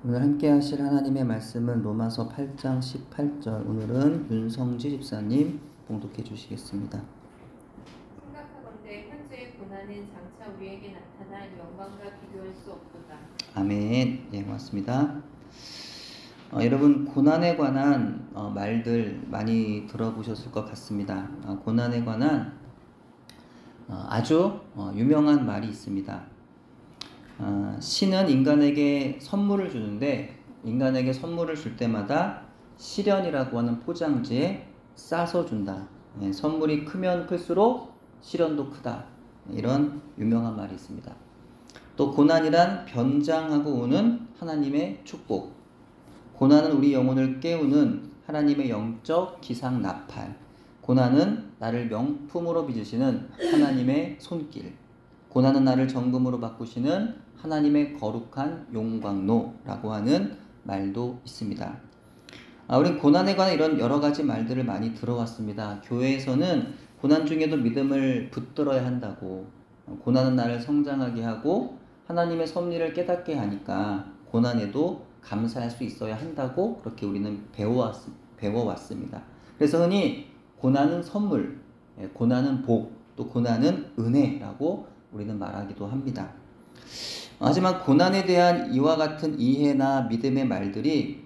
오늘 함께 하실 하나님의 말씀은 로마서 8장 18절. 오늘은 윤성지 집사님 봉독해 주시겠습니다. 생각하건대 현재의 고난은 장차 우리에게 나타날 영광과 비교할 수 없도다. 아멘. 네, 고맙습니다. 여러분, 고난에 관한 말들 많이 들어보셨을 것 같습니다. 고난에 관한 아주 유명한 말이 있습니다. 신은 인간에게 선물을 주는데, 인간에게 선물을 줄 때마다 시련이라고 하는 포장지에 싸서 준다. 선물이 크면 클수록 시련도 크다. 이런 유명한 말이 있습니다. 또 고난이란 변장하고 오는 하나님의 축복, 고난은 우리 영혼을 깨우는 하나님의 영적 기상 나팔, 고난은 나를 명품으로 빚으시는 하나님의 손길, 고난은 나를 정금으로 바꾸시는 하나님의 거룩한 용광로라고 하는 말도 있습니다. 우린 고난에 관한 이런 여러 가지 말들을 많이 들어왔습니다. 교회에서는 고난 중에도 믿음을 붙들어야 한다고, 고난은 나를 성장하게 하고 하나님의 섭리를 깨닫게 하니까 고난에도 감사할 수 있어야 한다고 그렇게 우리는 배워왔습니다. 그래서 흔히 고난은 선물, 고난은 복, 또 고난은 은혜라고 우리는 말하기도 합니다. 하지만 고난에 대한 이와 같은 이해나 믿음의 말들이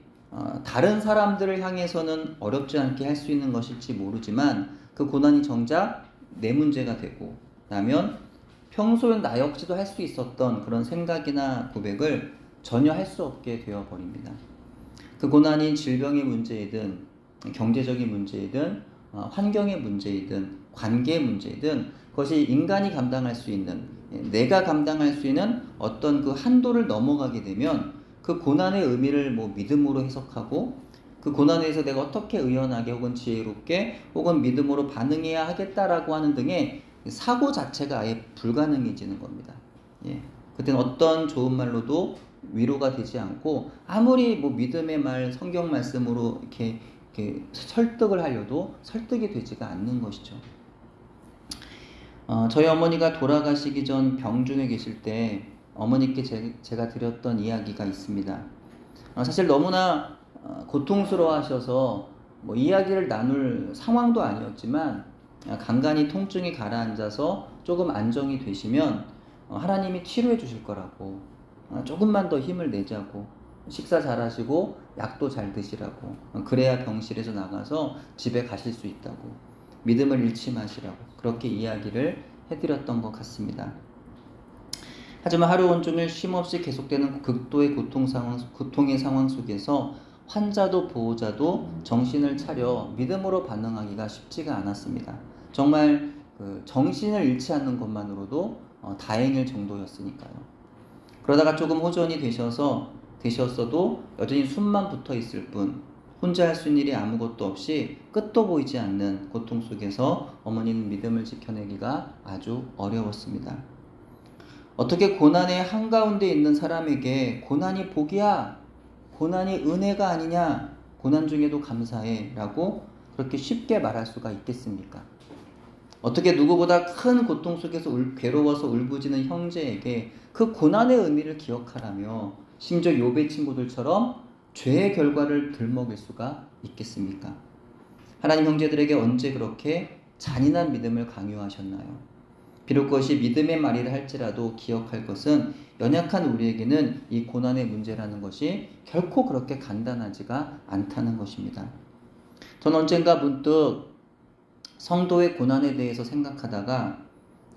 다른 사람들을 향해서는 어렵지 않게 할 수 있는 것일지 모르지만 그 고난이 정작 내 문제가 되고 나면 평소엔 나 역시도 할 수 있었던 그런 생각이나 고백을 전혀 할 수 없게 되어버립니다. 그 고난이 질병의 문제이든 경제적인 문제이든 환경의 문제이든 관계의 문제이든 그것이 인간이 감당할 수 있는, 내가 감당할 수 있는 어떤 그 한도를 넘어가게 되면 그 고난의 의미를 믿음으로 해석하고 그 고난에서 내가 어떻게 의연하게 혹은 지혜롭게 혹은 믿음으로 반응해야 하겠다라고 하는 등의 사고 자체가 아예 불가능해지는 겁니다. 그때는 어떤 좋은 말로도 위로가 되지 않고 아무리 믿음의 말, 성경 말씀으로 이렇게 설득을 하려도 설득이 되지가 않는 것이죠. 저희 어머니가 돌아가시기 전 병중에 계실 때 어머니께 제가 드렸던 이야기가 있습니다. 사실 너무나 고통스러워 하셔서 이야기를 나눌 상황도 아니었지만 간간히 통증이 가라앉아서 조금 안정이 되시면 하나님이 치료해 주실 거라고, 조금만 더 힘을 내자고, 식사 잘 하시고 약도 잘 드시라고, 그래야 병실에서 나가서 집에 가실 수 있다고, 믿음을 잃지 마시라고 그렇게 이야기를 해드렸던 것 같습니다. 하지만 하루 온종일 쉼없이 계속되는 극도의 고통의 상황 속에서 환자도 보호자도 정신을 차려 믿음으로 반응하기가 쉽지가 않았습니다. 정말 정신을 잃지 않는 것만으로도 다행일 정도였으니까요. 그러다가 조금 호전이 되셨어도 여전히 숨만 붙어 있을 뿐 혼자 할 수 있는 일이 아무것도 없이 끝도 보이지 않는 고통 속에서 어머니는 믿음을 지켜내기가 아주 어려웠습니다. 어떻게 고난의 한가운데 있는 사람에게 고난이 복이야, 고난이 은혜가 아니냐, 고난 중에도 감사해 라고 그렇게 쉽게 말할 수가 있겠습니까? 어떻게 누구보다 큰 고통 속에서 괴로워서 울부짖는 형제에게 그 고난의 의미를 기억하라며 심지어 욥의 친구들처럼 죄의 결과를 들먹일 수가 있겠습니까? 하나님 형제들에게 언제 그렇게 잔인한 믿음을 강요하셨나요? 비록 그것이 믿음의 말이라 할지라도 기억할 것은 연약한 우리에게는 이 고난의 문제라는 것이 결코 그렇게 간단하지가 않다는 것입니다. 저는 언젠가 문득 성도의 고난에 대해서 생각하다가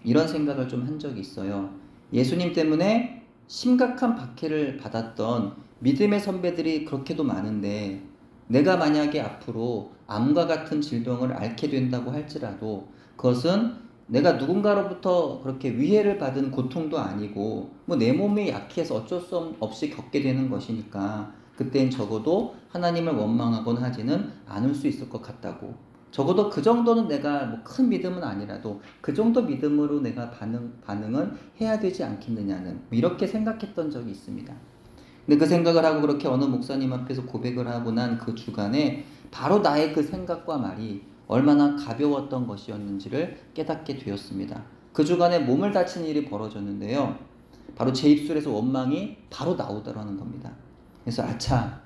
이런 생각을 좀 한 적이 있어요. 예수님 때문에 심각한 박해를 받았던 믿음의 선배들이 그렇게도 많은데 내가 만약에 앞으로 암과 같은 질병을 앓게 된다고 할지라도 그것은 내가 누군가로부터 그렇게 위해를 받은 고통도 아니고 내 몸이 약해서 어쩔 수 없이 겪게 되는 것이니까 그때는 적어도 하나님을 원망하곤 하지는 않을 수 있을 것 같다고, 적어도 그 정도는 내가 큰 믿음은 아니라도 그 정도 믿음으로 내가 반응은 해야 되지 않겠느냐는 이렇게 생각했던 적이 있습니다. 근데 그 생각을 하고 그렇게 어느 목사님 앞에서 고백을 하고 난 그 주간에 바로 나의 그 생각과 말이 얼마나 가벼웠던 것이었는지를 깨닫게 되었습니다. 그 주간에 몸을 다친 일이 벌어졌는데요. 바로 제 입술에서 원망이 바로 나오더라는 겁니다. 그래서 아차,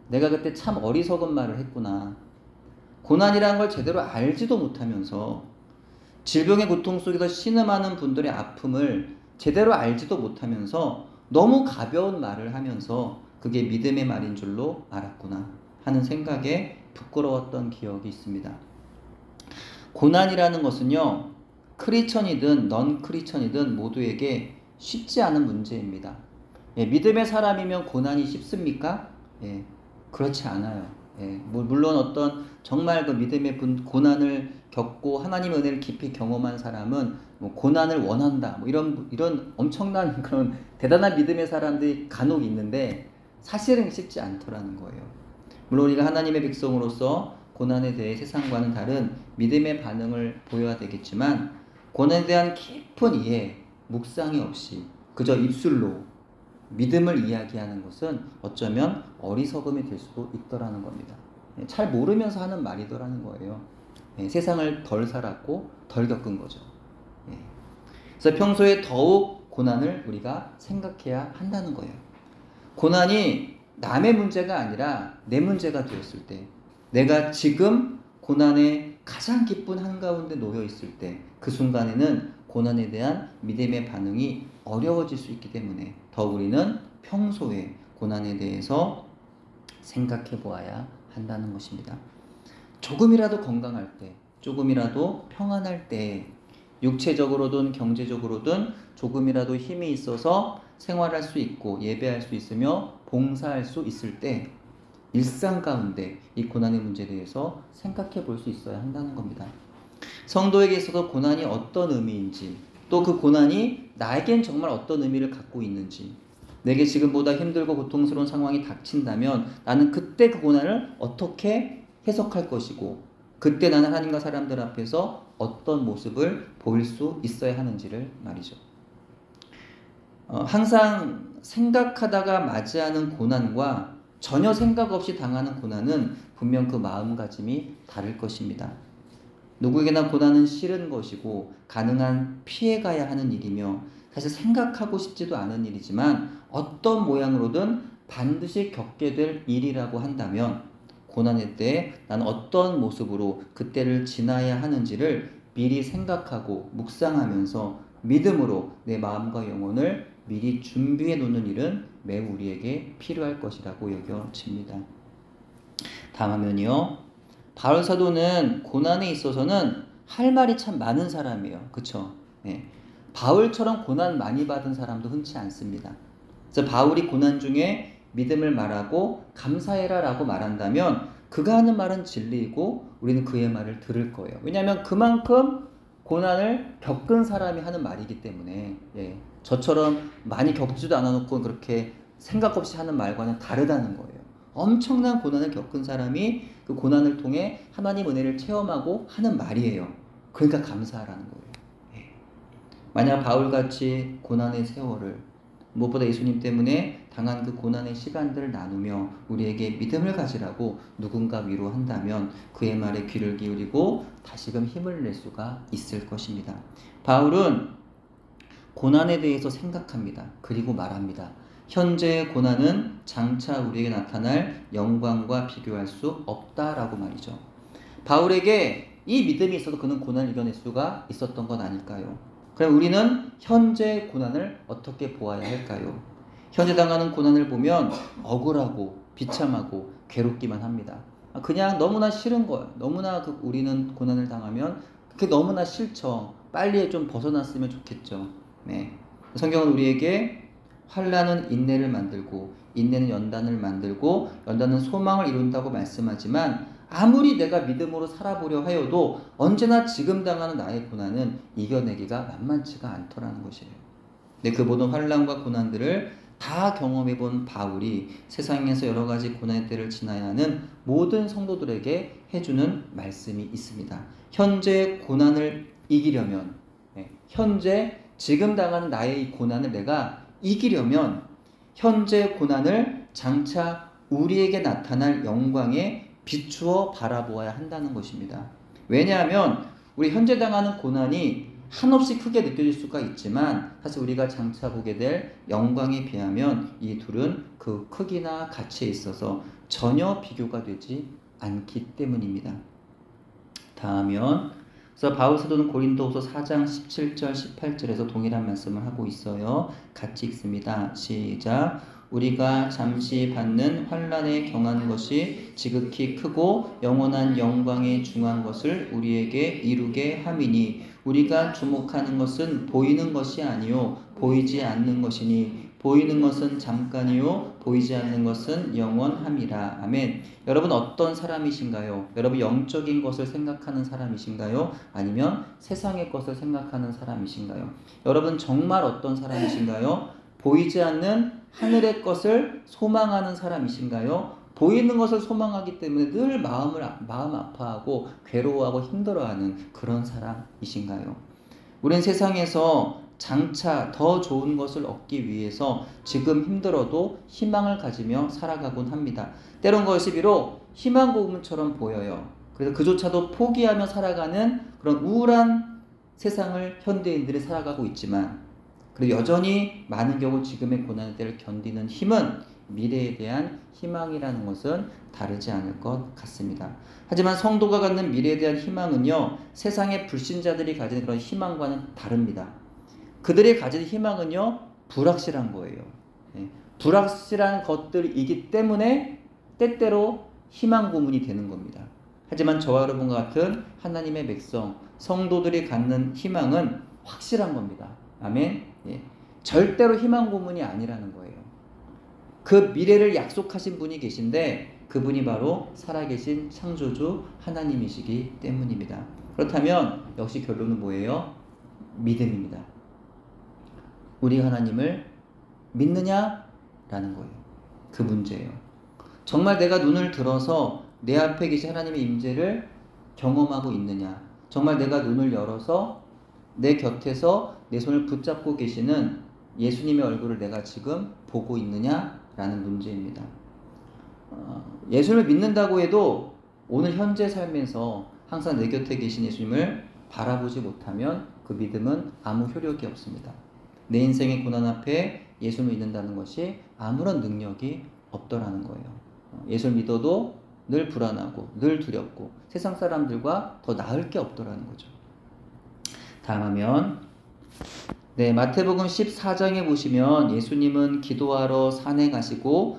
내가 그때 참 어리석은 말을 했구나. 고난이라는 걸 제대로 알지도 못하면서 질병의 고통 속에서 신음하는 분들의 아픔을 제대로 알지도 못하면서 너무 가벼운 말을 하면서 그게 믿음의 말인 줄로 알았구나 하는 생각에 부끄러웠던 기억이 있습니다. 고난이라는 것은요, 크리스천이든 넌 크리스천이든 모두에게 쉽지 않은 문제입니다. 믿음의 사람이면 고난이 쉽습니까? 그렇지 않아요. 물론 어떤 정말 그 믿음의 고난을 겪고 하나님의 은혜를 깊이 경험한 사람은 뭐 고난을 원한다, 뭐 이런 엄청난 그런 대단한 믿음의 사람들이 간혹 있는데 사실은 쉽지 않더라는 거예요. 물론 우리가 하나님의 백성으로서 고난에 대해 세상과는 다른 믿음의 반응을 보여야 되겠지만 고난에 대한 깊은 이해, 묵상이 없이 그저 입술로 믿음을 이야기하는 것은 어쩌면 어리석음이 될 수도 있더라는 겁니다. 잘 모르면서 하는 말이더라는 거예요. 세상을 덜 살았고 덜 겪은 거죠. 그래서 평소에 더욱 고난을 우리가 생각해야 한다는 거예요. 고난이 남의 문제가 아니라 내 문제가 되었을 때, 내가 지금 고난의 가장 깊은 한가운데 놓여 있을 때, 그 순간에는 고난에 대한 믿음의 반응이 어려워질 수 있기 때문에 더욱 우리는 평소에 고난에 대해서 생각해 보아야 한다는 것입니다. 조금이라도 건강할 때, 조금이라도 평안할 때, 육체적으로든 경제적으로든 조금이라도 힘이 있어서 생활할 수 있고 예배할 수 있으며 봉사할 수 있을 때 일상 가운데 이 고난의 문제에 대해서 생각해 볼 수 있어야 한다는 겁니다. 성도에게 있어서 고난이 어떤 의미인지, 또 그 고난이 나에겐 정말 어떤 의미를 갖고 있는지, 내게 지금보다 힘들고 고통스러운 상황이 닥친다면 나는 그때 그 고난을 어떻게 해석할 것이고, 그때 나는 하나님과 사람들 앞에서 어떤 모습을 보일 수 있어야 하는지를 말이죠. 항상 생각하다가 맞이하는 고난과 전혀 생각 없이 당하는 고난은 분명 그 마음가짐이 다를 것입니다. 누구에게나 고난은 싫은 것이고 가능한 피해가야 하는 일이며 사실 생각하고 싶지도 않은 일이지만 어떤 모양으로든 반드시 겪게 될 일이라고 한다면 고난의 때 나는 어떤 모습으로 그때를 지나야 하는지를 미리 생각하고 묵상하면서 믿음으로 내 마음과 영혼을 미리 준비해 놓는 일은 매우 우리에게 필요할 것이라고 여겨집니다. 다음 화면이요. 바울 사도는 고난에 있어서는 할 말이 참 많은 사람이에요. 그쵸? 바울처럼 고난 많이 받은 사람도 흔치 않습니다. 그래서 바울이 고난 중에 믿음을 말하고 감사해라 라고 말한다면 그가 하는 말은 진리이고 우리는 그의 말을 들을 거예요. 왜냐하면 그만큼 고난을 겪은 사람이 하는 말이기 때문에 저처럼 많이 겪지도 않아놓고 그렇게 생각 없이 하는 말과는 다르다는 거예요. 엄청난 고난을 겪은 사람이 그 고난을 통해 하나님 은혜를 체험하고 하는 말이에요. 그러니까 감사하라는 거예요. 만약 바울같이 고난의 세월을 무엇보다 예수님 때문에 당한 그 고난의 시간들을 나누며 우리에게 믿음을 가지라고 누군가 위로한다면 그의 말에 귀를 기울이고 다시금 힘을 낼 수가 있을 것입니다. 바울은 고난에 대해서 생각합니다. 그리고 말합니다. 현재의 고난은 장차 우리에게 나타날 영광과 비교할 수 없다라고 말이죠. 바울에게 이 믿음이 있어도 그는 고난을 이겨낼 수가 있었던 건 아닐까요? 그럼 우리는 현재 고난을 어떻게 보아야 할까요? 현재 당하는 고난을 보면 억울하고 비참하고 괴롭기만 합니다. 그냥 너무나 싫은 거예요. 너무나 우리는 고난을 당하면 그게 너무나 싫죠. 빨리 좀 벗어났으면 좋겠죠. 성경은 우리에게 환난은 인내를 만들고 인내는 연단을 만들고 연단은 소망을 이룬다고 말씀하지만 아무리 내가 믿음으로 살아보려 하여도 언제나 지금 당하는 나의 고난은 이겨내기가 만만치가 않더라는 것이에요. 근데 그 모든 환난과 고난들을 다 경험해본 바울이 세상에서 여러 가지 고난의 때를 지나야 하는 모든 성도들에게 해주는 말씀이 있습니다. 현재 고난을 이기려면, 현재 지금 당하는 나의 이 고난을 내가 이기려면 현재 고난을 장차 우리에게 나타날 영광에 비추어 바라보아야 한다는 것입니다. 왜냐하면 우리 현재 당하는 고난이 한없이 크게 느껴질 수가 있지만 사실 우리가 장차 보게 될 영광에 비하면 이 둘은 그 크기나 가치에 있어서 전혀 비교가 되지 않기 때문입니다. 다음은 그래서 바울 사도는 고린도후서 4장 17절 18절에서 동일한 말씀을 하고 있어요. 같이 읽습니다. 시작. 우리가 잠시 받는 환난에 경한 것이 지극히 크고 영원한 영광에 중한 것을 우리에게 이루게 함이니 우리가 주목하는 것은 보이는 것이 아니요 보이지 않는 것이니 보이는 것은 잠깐이요 보이지 않는 것은 영원함이라. 아멘. 여러분 어떤 사람이신가요? 여러분 영적인 것을 생각하는 사람이신가요? 아니면 세상의 것을 생각하는 사람이신가요? 여러분 정말 어떤 사람이신가요? 보이지 않는 하늘의 것을 소망하는 사람이신가요? 보이는 것을 소망하기 때문에 늘 마음 아파하고 괴로워하고 힘들어하는 그런 사람이신가요? 우린 세상에서 장차 더 좋은 것을 얻기 위해서 지금 힘들어도 희망을 가지며 살아가곤 합니다. 때론 그것이 비록 희망 고문처럼 보여요. 그래서 그조차도 포기하며 살아가는 그런 우울한 세상을 현대인들이 살아가고 있지만 그리고 여전히 많은 경우 지금의 고난의 때를 견디는 힘은 미래에 대한 희망이라는 것은 다르지 않을 것 같습니다. 하지만 성도가 갖는 미래에 대한 희망은요, 세상의 불신자들이 가지는 그런 희망과는 다릅니다. 그들이 가진 희망은요, 불확실한 거예요. 불확실한 것들이기 때문에 때때로 희망 고문이 되는 겁니다. 하지만 저와 여러분과 같은 하나님의 백성, 성도들이 갖는 희망은 확실한 겁니다. 아멘. 절대로 희망 고문이 아니라는 거예요. 그 미래를 약속하신 분이 계신데 그분이 바로 살아계신 창조주 하나님이시기 때문입니다. 그렇다면 역시 결론은 뭐예요? 믿음입니다. 우리 하나님을 믿느냐라는 거예요. 그 문제예요. 정말 내가 눈을 들어서 내 앞에 계신 하나님의 임재를 경험하고 있느냐? 정말 내가 눈을 열어서 내 곁에서 내 손을 붙잡고 계시는 예수님의 얼굴을 내가 지금 보고 있느냐라는 문제입니다. 예수님을 믿는다고 해도 오늘 현재 삶에서 항상 내 곁에 계신 예수님을 바라보지 못하면 그 믿음은 아무 효력이 없습니다. 내 인생의 고난 앞에 예수를 믿는다는 것이 아무런 능력이 없더라는 거예요. 예수를 믿어도 늘 불안하고 늘 두렵고 세상 사람들과 더 나을 게 없더라는 거죠. 다음 화면. 마태복음 14장에 보시면 예수님은 기도하러 산에 가시고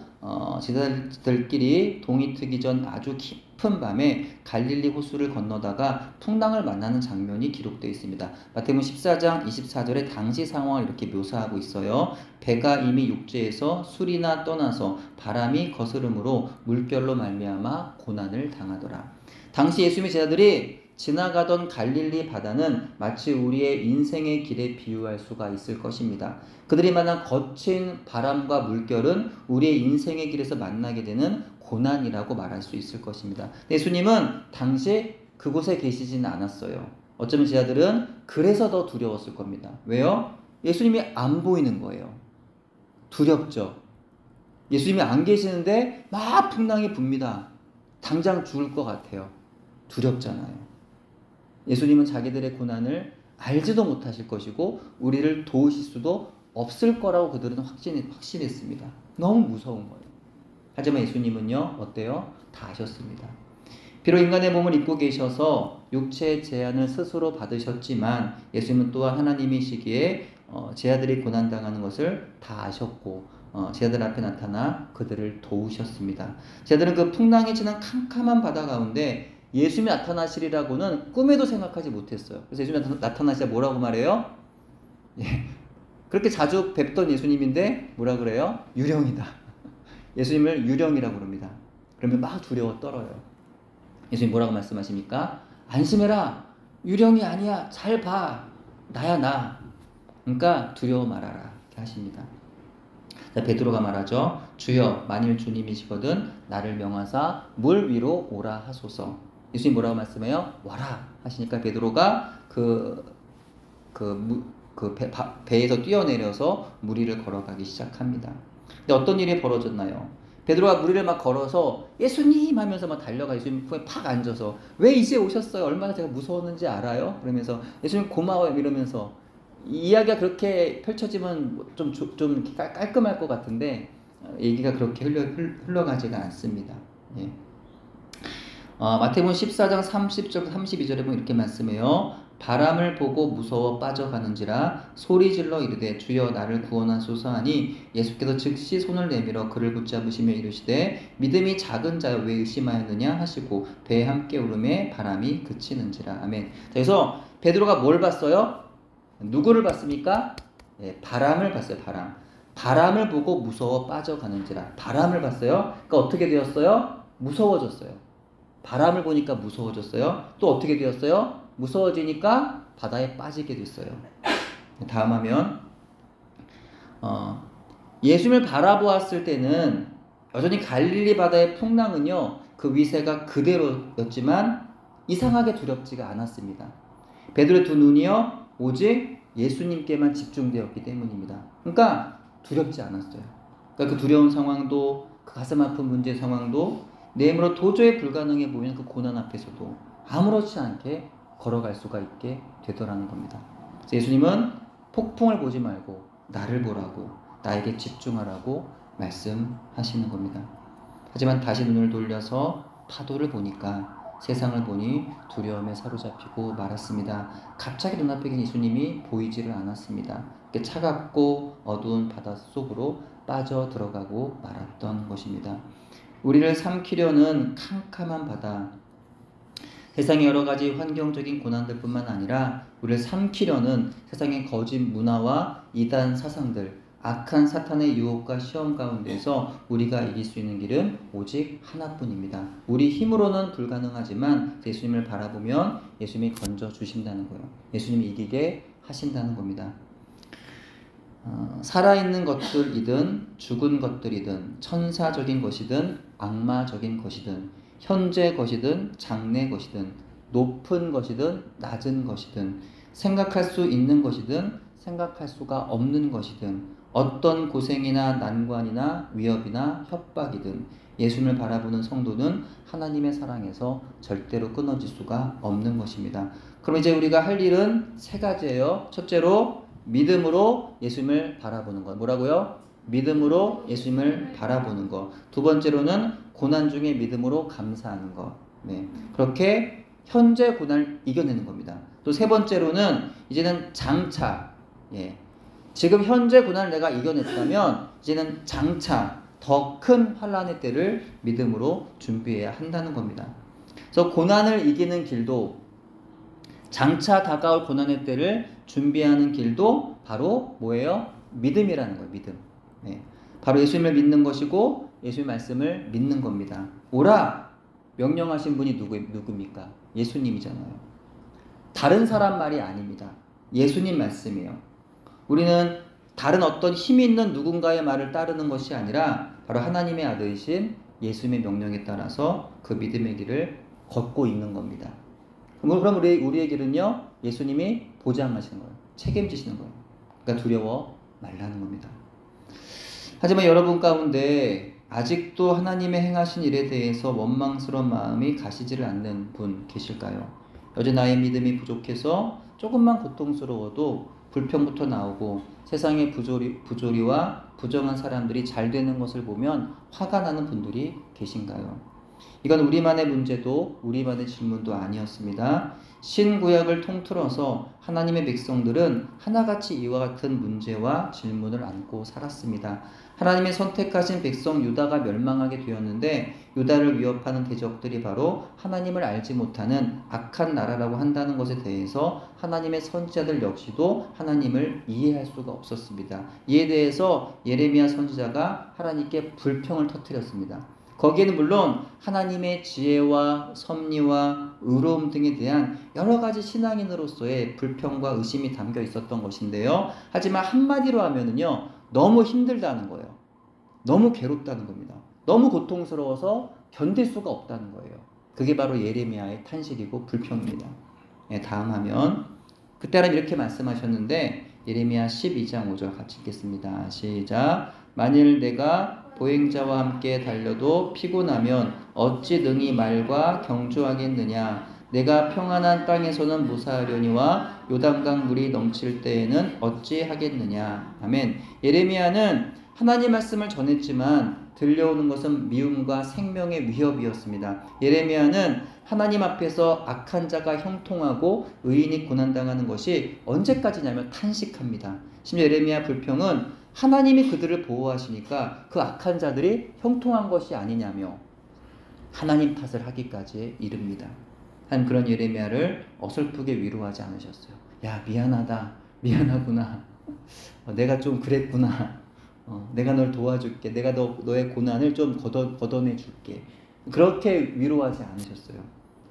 제자들끼리 동이 트기 전 아주 깊은 밤에 갈릴리 호수를 건너다가 풍랑을 만나는 장면이 기록되어 있습니다. 마태복음 14장 24절에 당시 상황을 이렇게 묘사하고 있어요. 배가 이미 육지에서 술이나 떠나서 바람이 거스름으로 물결로 말미암아 고난을 당하더라. 당시 예수님의 제자들이 지나가던 갈릴리 바다는 마치 우리의 인생의 길에 비유할 수가 있을 것입니다. 그들이 만난 거친 바람과 물결은 우리의 인생의 길에서 만나게 되는 고난이라고 말할 수 있을 것입니다. 예수님은 당시 그곳에 계시지는 않았어요. 어쩌면 제자들은 그래서 더 두려웠을 겁니다. 왜요? 예수님이 안 보이는 거예요. 두렵죠. 예수님이 안 계시는데 막 풍랑이 붑니다. 당장 죽을 것 같아요. 두렵잖아요. 예수님은 자기들의 고난을 알지도 못하실 것이고 우리를 도우실 수도 없을 거라고 그들은 확신했습니다. 너무 무서운 거예요. 하지만 예수님은요, 어때요? 다 아셨습니다. 비록 인간의 몸을 입고 계셔서 육체의 제한을 스스로 받으셨지만 예수님은 또한 하나님이시기에 제자들이 고난당하는 것을 다 아셨고 제자들 앞에 나타나 그들을 도우셨습니다. 제자들은 그 풍랑이 치는 캄캄한 바다 가운데 예수님이 나타나시리라고는 꿈에도 생각하지 못했어요. 그래서 예수님이 나타나시자 뭐라고 말해요? 그렇게 자주 뵙던 예수님인데 뭐라 그래요? 유령이다. 예수님을 유령이라고 그럽니다. 그러면 막 두려워 떨어요. 예수님 뭐라고 말씀하십니까? 안심해라. 유령이 아니야. 잘 봐. 나야 나. 그러니까 두려워 말아라. 이렇게 하십니다. 베드로가 말하죠. 주여 만일 주님이시거든 나를 명하사 물 위로 오라 하소서. 예수님 뭐라고 말씀해요? 와라 하시니까 베드로가 배에서 뛰어내려서 물 위를 걸어가기 시작합니다. 근데 어떤 일이 벌어졌나요? 베드로가 무리를 막 걸어서 예수님 하면서 막 달려가 예수님 품에 팍 앉아서 왜 이제 오셨어요? 얼마나 제가 무서웠는지 알아요? 그러면서 예수님 고마워요 이러면서 이야기가 그렇게 펼쳐지면 좀 깔끔할 것 같은데 얘기가 그렇게 흘러가지가 않습니다. 예. 마태복음 14장 30절 32절에 보면 이렇게 말씀해요. 바람을 보고 무서워 빠져가는지라 소리질러 이르되 주여 나를 구원하소서 하니 예수께서 즉시 손을 내밀어 그를 붙잡으시며 이르시되 믿음이 작은 자여 왜 의심하였느냐 하시고 배에 함께 오름에 바람이 그치는지라. 아멘. 그래서 베드로가 뭘 봤어요? 누구를 봤습니까? 예, 바람을 봤어요. 바람을 보고 무서워 빠져가는지라. 바람을 봤어요. 그러니까 어떻게 되었어요? 무서워졌어요. 바람을 보니까 무서워졌어요. 또 어떻게 되었어요? 무서워지니까 바다에 빠지게 됐어요. 다음 화면. 예수님을 바라보았을 때는 여전히 갈릴리 바다의 풍랑은요, 그 위세가 그대로였지만 이상하게 두렵지가 않았습니다. 베드로의 두 눈이요, 오직 예수님께만 집중되었기 때문입니다. 그러니까 두렵지 않았어요. 그러니까 그 두려운 상황도, 그 가슴 아픈 문제 상황도 내 힘으로 도저히 불가능해 보이는 그 고난 앞에서도 아무렇지 않게 걸어갈 수가 있게 되더라는 겁니다. 그래서 예수님은 폭풍을 보지 말고 나를 보라고, 나에게 집중하라고 말씀하시는 겁니다. 하지만 다시 눈을 돌려서 파도를 보니까 세상을 보니 두려움에 사로잡히고 말았습니다. 갑자기 눈앞에 계신 예수님이 보이지를 않았습니다. 차갑고 어두운 바다 속으로 빠져 들어가고 말았던 것입니다. 우리를 삼키려는 캄캄한 바다, 세상의 여러 가지 환경적인 고난들뿐만 아니라 우리를 삼키려는 세상의 거짓 문화와 이단 사상들, 악한 사탄의 유혹과 시험 가운데서 우리가 이길 수 있는 길은 오직 하나뿐입니다. 우리 힘으로는 불가능하지만 예수님을 바라보면 예수님이 건져주신다는 거예요. 예수님이 이기게 하신다는 겁니다. 살아있는 것들이든 죽은 것들이든 천사적인 것이든 악마적인 것이든 현재 것이든 장래 것이든 높은 것이든 낮은 것이든 생각할 수 있는 것이든 생각할 수가 없는 것이든 어떤 고생이나 난관이나 위협이나 협박이든 예수님을 바라보는 성도는 하나님의 사랑에서 절대로 끊어질 수가 없는 것입니다. 그럼 이제 우리가 할 일은 세 가지예요. 첫째로 믿음으로 예수님을 바라보는 것. 뭐라고요? 믿음으로 예수님을 바라보는 것. 두 번째로는 고난 중에 믿음으로 감사하는 것. 네. 그렇게 현재 고난을 이겨내는 겁니다. 또 세 번째로는 이제는 장차, 예. 지금 현재 고난을 내가 이겨냈다면 이제는 장차 더 큰 환난의 때를 믿음으로 준비해야 한다는 겁니다. 그래서 고난을 이기는 길도, 장차 다가올 고난의 때를 준비하는 길도 바로 뭐예요? 믿음이라는 거예요. 믿음. 네. 바로 예수님을 믿는 것이고 예수의 말씀을 믿는 겁니다. 오라 명령하신 분이 누굽니까? 예수님이잖아요. 다른 사람 말이 아닙니다. 예수님 말씀이에요. 우리는 다른 어떤 힘이 있는 누군가의 말을 따르는 것이 아니라 바로 하나님의 아들이신 예수님의 명령에 따라서 그 믿음의 길을 걷고 있는 겁니다. 그럼 우리의 길은요, 예수님이 보장하시는 거예요. 책임지시는 거예요. 그러니까 두려워 말라는 겁니다. 하지만 여러분 가운데 아직도 하나님의 행하신 일에 대해서 원망스러운 마음이 가시지를 않는 분 계실까요? 여전히 나의 믿음이 부족해서 조금만 고통스러워도 불평부터 나오고 세상의 부조리와 부정한 사람들이 잘 되는 것을 보면 화가 나는 분들이 계신가요? 이건 우리만의 문제도 우리만의 질문도 아니었습니다. 신구약을 통틀어서 하나님의 백성들은 하나같이 이와 같은 문제와 질문을 안고 살았습니다. 하나님의 선택하신 백성 유다가 멸망하게 되었는데 유다를 위협하는 대적들이 바로 하나님을 알지 못하는 악한 나라라고 한다는 것에 대해서 하나님의 선지자들 역시도 하나님을 이해할 수가 없었습니다. 이에 대해서 예레미야 선지자가 하나님께 불평을 터뜨렸습니다. 거기에는 물론 하나님의 지혜와 섭리와 의로움 등에 대한 여러 가지 신앙인으로서의 불평과 의심이 담겨 있었던 것인데요. 하지만 한마디로 하면은요, 너무 힘들다는 거예요. 너무 괴롭다는 겁니다. 너무 고통스러워서 견딜 수가 없다는 거예요. 그게 바로 예레미야의 탄식이고 불평입니다. 네, 다음 화면. 그때 하나님 이렇게 말씀하셨는데 예레미야 12장 5절 같이 읽겠습니다. 시작. 만일 내가 보행자와 함께 달려도 피곤하면 어찌 능히 말과 경주하겠느냐. 내가 평안한 땅에서는 무사하려니와 요단강 물이 넘칠 때에는 어찌 하겠느냐. 아멘. 예레미야는 하나님 말씀을 전했지만 들려오는 것은 미움과 생명의 위협이었습니다. 예레미야는 하나님 앞에서 악한 자가 형통하고 의인이 고난당하는 것이 언제까지냐면 탄식합니다. 심지어 예레미야 불평은 하나님이 그들을 보호하시니까 그 악한 자들이 형통한 것이 아니냐며 하나님 탓을 하기까지 이릅니다. 한 그런 예레미야를 어설프게 위로하지 않으셨어요. 야, 미안하다, 미안하구나, 내가 좀 그랬구나, 내가 널 도와줄게, 내가 너의 고난을 좀 걷어내 줄게, 그렇게 위로하지 않으셨어요.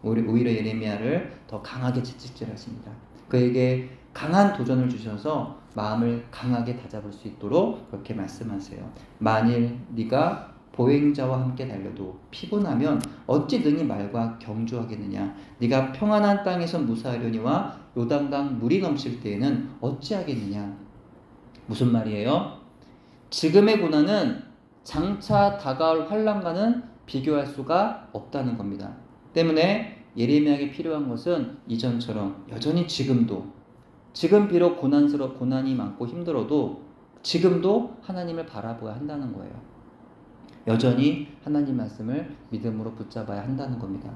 오히려 예레미야를 더 강하게 채찍질하십니다. 그에게 강한 도전을 주셔서 마음을 강하게 다잡을 수 있도록 그렇게 말씀하세요. 만일 네가 보행자와 함께 달려도 피곤하면 어찌 능히 말과 경주하겠느냐. 네가 평안한 땅에서 무사하려니와 요단강 물이 넘칠 때에는 어찌하겠느냐. 무슨 말이에요? 지금의 고난은 장차 다가올 환난과는 비교할 수가 없다는 겁니다. 때문에 예레미야에게 필요한 것은 이전처럼 여전히 지금 비록 고난이 많고 힘들어도 지금도 하나님을 바라봐야 한다는 거예요. 여전히 하나님 말씀을 믿음으로 붙잡아야 한다는 겁니다.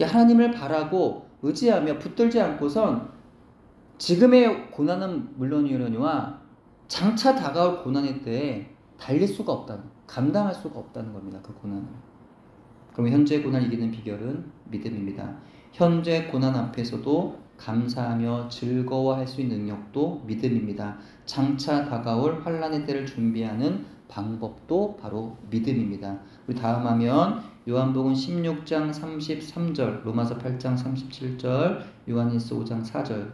하나님을 바라고 의지하며 붙들지 않고선 지금의 고난은 물론이려니와 장차 다가올 고난의 때에 감당할 수가 없다는 겁니다. 그 고난을. 그럼 현재 고난을 이기는 비결은 믿음입니다. 현재 고난 앞에서도 감사하며 즐거워할 수 있는 능력도 믿음입니다. 장차 다가올 환난의 때를 준비하는 방법도 바로 믿음입니다. 우리 다음 화면 요한복음 16장 33절, 로마서 8장 37절, 요한일서 5장 4절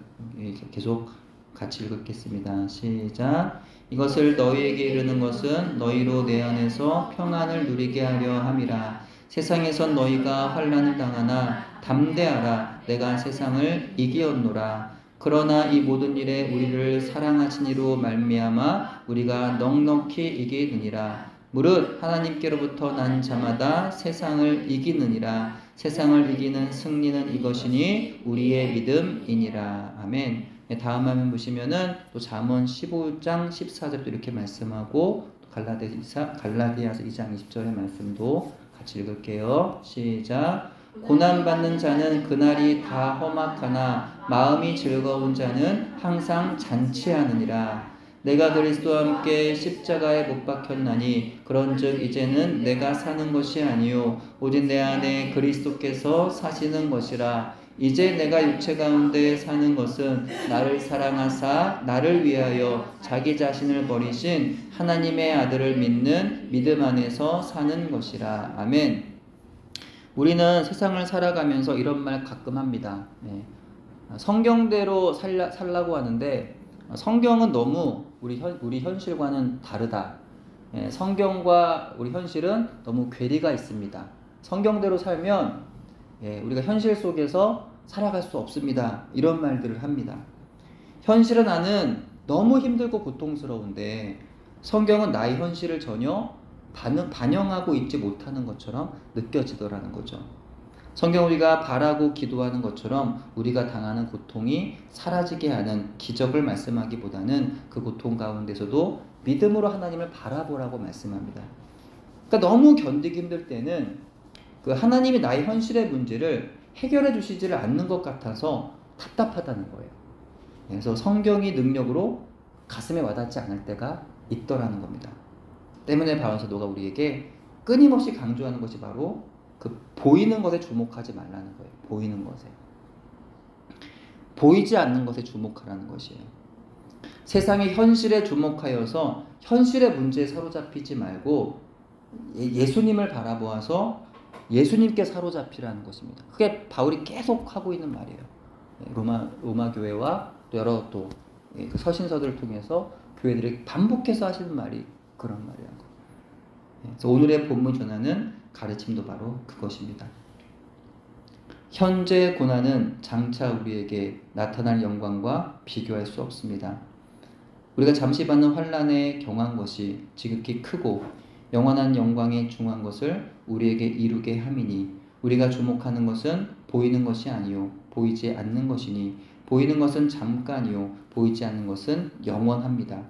계속 같이 읽겠습니다. 시작. 이것을 너희에게 이르는 것은 너희로 내 안에서 평안을 누리게 하려 함이라. 세상에선 너희가 환난을 당하나 담대하라. 내가 세상을 이기었노라. 그러나 이 모든 일에 우리를 사랑하신 이로 말미암아 우리가 넉넉히 이기느니라. 무릇 하나님께로부터 난 자마다 세상을 이기느니라. 세상을 이기는 승리는 이것이니 우리의 믿음이니라. 아멘. 다음 화면 보시면은 또 잠언 15장 14절도 이렇게 말씀하고 갈라디아서 2장 20절의 말씀도 같이 읽을게요. 시작. 고난받는 자는 그날이 다 험악하나 마음이 즐거운 자는 항상 잔치하느니라. 내가 그리스도와 함께 십자가에 못 박혔나니 그런즉 이제는 내가 사는 것이 아니요 오직 내 안에 그리스도께서 사시는 것이라. 이제 내가 육체 가운데 사는 것은 나를 사랑하사 나를 위하여 자기 자신을 버리신 하나님의 아들을 믿는 믿음 안에서 사는 것이라. 아멘. 우리는 세상을 살아가면서 이런 말 가끔 합니다. 성경대로 살라고 하는데 성경은 너무 우리 현실과는 다르다. 성경과 우리 현실은 너무 괴리가 있습니다. 성경대로 살면 우리가 현실 속에서 살아갈 수 없습니다. 이런 말들을 합니다. 현실은 나는 너무 힘들고 고통스러운데 성경은 나의 현실을 전혀 반영하고 있지 못하는 것처럼 느껴지더라는 거죠. 성경 우리가 바라고 기도하는 것처럼 우리가 당하는 고통이 사라지게 하는 기적을 말씀하기보다는 그 고통 가운데서도 믿음으로 하나님을 바라보라고 말씀합니다. 그러니까 너무 견디기 힘들 때는 그 하나님이 나의 현실의 문제를 해결해 주시지를 않는 것 같아서 답답하다는 거예요. 그래서 성경이 능력으로 가슴에 와닿지 않을 때가 있더라는 겁니다. 때문에 바울 사도가 우리에게 끊임없이 강조하는 것이 바로 그 보이는 것에 주목하지 말라는 거예요. 보이는 것에. 보이지 않는 것에 주목하라는 것이에요. 세상의 현실에 주목하여서 현실의 문제에 사로잡히지 말고 예수님을 바라보아서 예수님께 사로잡히라는 것입니다. 그게 바울이 계속 하고 있는 말이에요. 로마 교회와 여러 또 서신서들을 통해서 교회들이 반복해서 하시는 말이 그런 말이라는 거예요. 그래서 오늘의 본문 전하는 가르침도 바로 그것입니다. 현재 고난은 장차 우리에게 나타날 영광과 비교할 수 없습니다. 우리가 잠시 받는 환난에 경한 것이 지극히 크고 영원한 영광에 중한 것을 우리에게 이루게 함이니 우리가 주목하는 것은 보이는 것이 아니요 보이지 않는 것이니 보이는 것은 잠깐이요 보이지 않는 것은 영원합니다.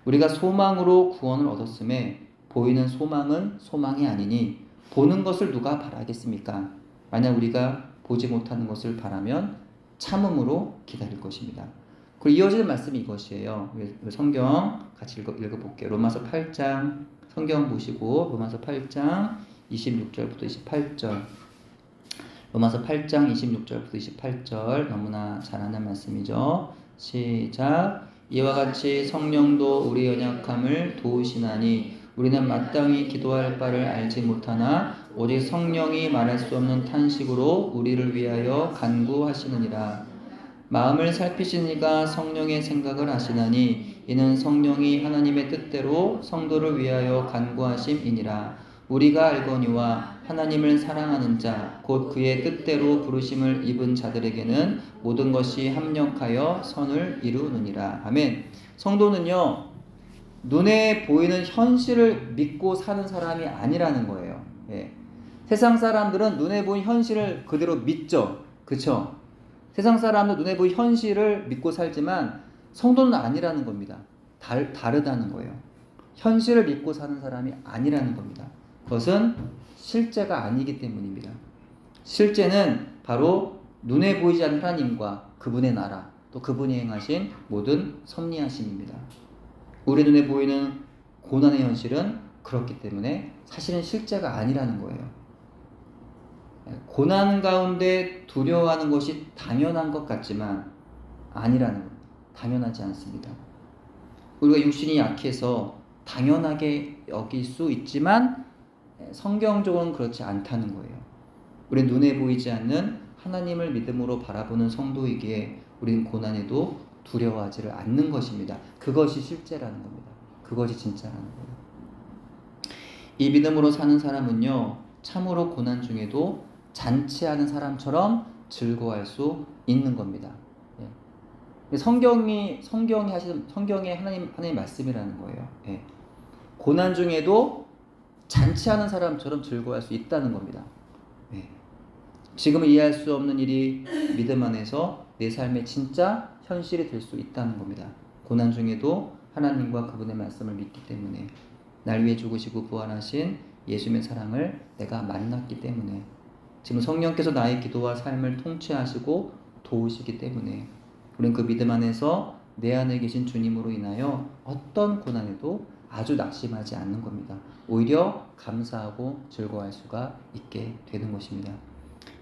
우리가 소망으로 구원을 얻었음에 보이는 소망은 소망이 아니니 보는 것을 누가 바라겠습니까? 만약 우리가 보지 못하는 것을 바라면 참음으로 기다릴 것입니다. 그리고 이어지는 말씀이 이것이에요. 성경 같이 읽어볼게요. 로마서 8장 성경 보시고 로마서 8장 26절부터 28절 로마서 8장 26절부터 28절 너무나 잘 아는 말씀이죠. 시작. 이와 같이 성령도 우리 연약함을 도우시나니 우리는 마땅히 기도할 바를 알지 못하나 오직 성령이 말할 수 없는 탄식으로 우리를 위하여 간구하시느니라. 마음을 살피시니가 성령의 생각을 아시나니 이는 성령이 하나님의 뜻대로 성도를 위하여 간구하심이니라. 우리가 알거니와 하나님을 사랑하는 자 곧 그의 뜻대로 부르심을 입은 자들에게는 모든 것이 합력하여 선을 이루느니라. 아멘. 성도는요 눈에 보이는 현실을 믿고 사는 사람이 아니라는 거예요. 예. 세상 사람들은 눈에 보이는 현실을 그대로 믿죠. 그쵸? 세상 사람도 눈에 보이는 현실을 믿고 살지만 성도는 아니라는 겁니다. 다르다는 거예요. 현실을 믿고 사는 사람이 아니라는 겁니다. 그것은 실제가 아니기 때문입니다. 실제는 바로 눈에 보이지 않는 하나님과 그분의 나라 또 그분이 행하신 모든 섭리하심입니다. 우리 눈에 보이는 고난의 현실은 그렇기 때문에 사실은 실제가 아니라는 거예요. 고난 가운데 두려워하는 것이 당연한 것 같지만 아니라는 겁니다. 당연하지 않습니다. 우리가 육신이 약해서 당연하게 여길 수 있지만 성경적으로는 그렇지 않다는 거예요. 우리 눈에 보이지 않는 하나님을 믿음으로 바라보는 성도이기에 우리는 고난에도 두려워하지를 않는 것입니다. 그것이 실제라는 겁니다. 그것이 진짜라는 거예요. 이 믿음으로 사는 사람은요 참으로 고난 중에도 잔치하는 사람처럼 즐거워할 수 있는 겁니다. 예. 성경의 하나님 말씀이라는 거예요. 예. 고난 중에도 잔치하는 사람처럼 즐거워할 수 있다는 겁니다. 예. 지금은 이해할 수 없는 일이 믿음 안에서 내 삶의 진짜 현실이 될 수 있다는 겁니다. 고난 중에도 하나님과 그분의 말씀을 믿기 때문에 날 위해 죽으시고 부활하신 예수님의 사랑을 내가 만났기 때문에 지금 성령께서 나의 기도와 삶을 통치하시고 도우시기 때문에 우리는 그 믿음 안에서 내 안에 계신 주님으로 인하여 어떤 고난에도 아주 낙심하지 않는 겁니다. 오히려 감사하고 즐거워할 수가 있게 되는 것입니다.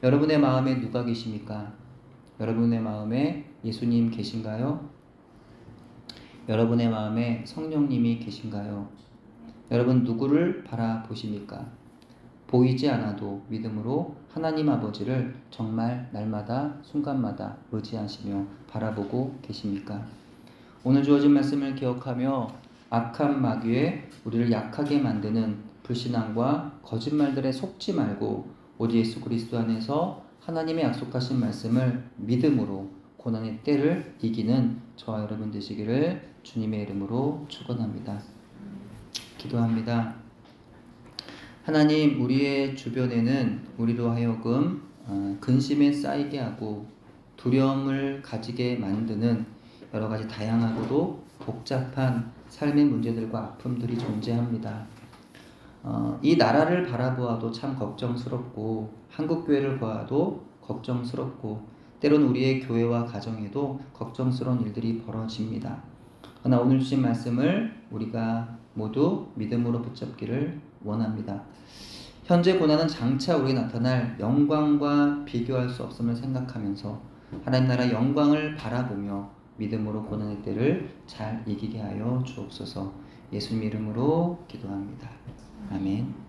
여러분의 마음에 누가 계십니까? 여러분의 마음에 예수님 계신가요? 여러분의 마음에 성령님이 계신가요? 여러분 누구를 바라보십니까? 보이지 않아도 믿음으로 하나님 아버지를 정말 날마다 순간마다 의지하시며 바라보고 계십니까? 오늘 주어진 말씀을 기억하며 악한 마귀에 우리를 약하게 만드는 불신앙과 거짓말들에 속지 말고 오직 예수 그리스도 안에서 하나님의 약속하신 말씀을 믿음으로 고난의 때를 이기는 저와 여러분 되시기를 주님의 이름으로 축원합니다. 기도합니다. 하나님, 우리의 주변에는 우리로 하여금 근심에 쌓이게 하고 두려움을 가지게 만드는 여러 가지 다양하고도 복잡한 삶의 문제들과 아픔들이 존재합니다. 이 나라를 바라보아도 참 걱정스럽고 한국교회를 보아도 걱정스럽고 때로는 우리의 교회와 가정에도 걱정스러운 일들이 벌어집니다. 그러나 오늘 주신 말씀을 우리가 모두 믿음으로 붙잡기를 원합니다. 현재 고난은 장차 우리에 나타날 영광과 비교할 수 없음을 생각하면서 하나님 나라 영광을 바라보며 믿음으로 고난의 때를 잘 이기게 하여 주옵소서. 예수님 이름으로 기도합니다. 아멘.